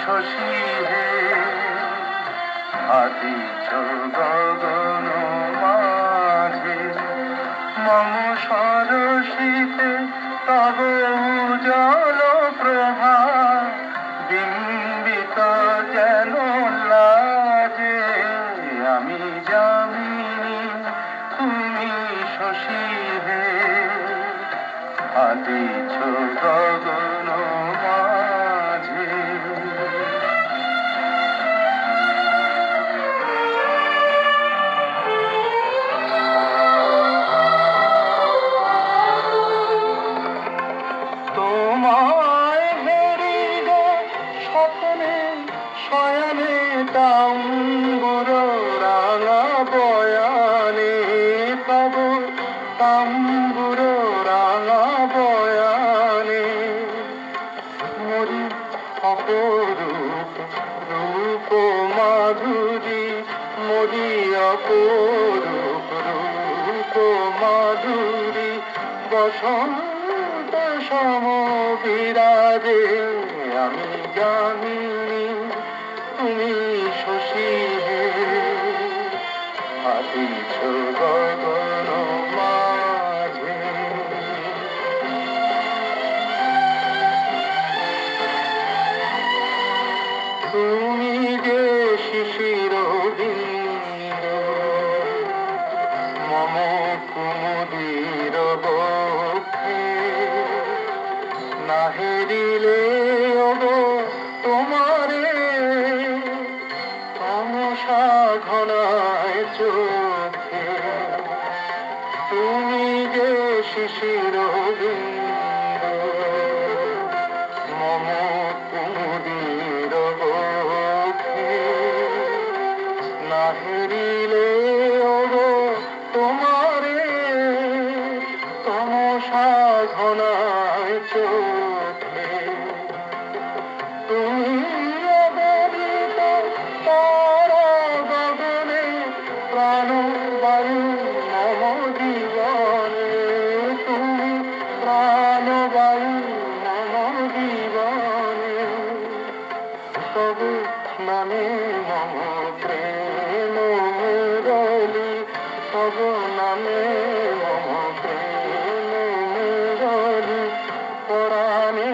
শশী হে আদিচ গগন মাঝে মম সরসিতে তব উজ্জ্বল প্রভা বিম্বিত যেন লাজে আমি যামিনী তুমি শশী হে আদিছ গগন মাঝে তোমায় হেরিলে স্বপ্নে শয়নে তাম্বুর রাঙা বয়ানে তব তাম্বুর রাঙা বয়ানে মরি অপরূপ রূপ মাধুরী মরি অপরূপ রূপ মাধুরী বসন্ত সম বিরাজে আমি জামিনী তুমি শশী হে আদিছ গগন মাঝে তুমি যে শিশির বিন্দু মম কুমুদির বক্ষে না হেরিলে ওগো তোমারে তমসা ঘনায় চোখে তুমি যে শিশির বিন্দু মম কুমুদির বক্ষে না হেরিলে ওগো তোমারে তমসা ঘনায় চোখে তুমি অবরিত তারা গগনে প্রাণ বায়ু মম জীবনে তুমি প্রাণ বায়ু মম জীবনে তবে নামে মম প্রেম মুরলী তব নামে মম প্রেম মুরলী পরাণে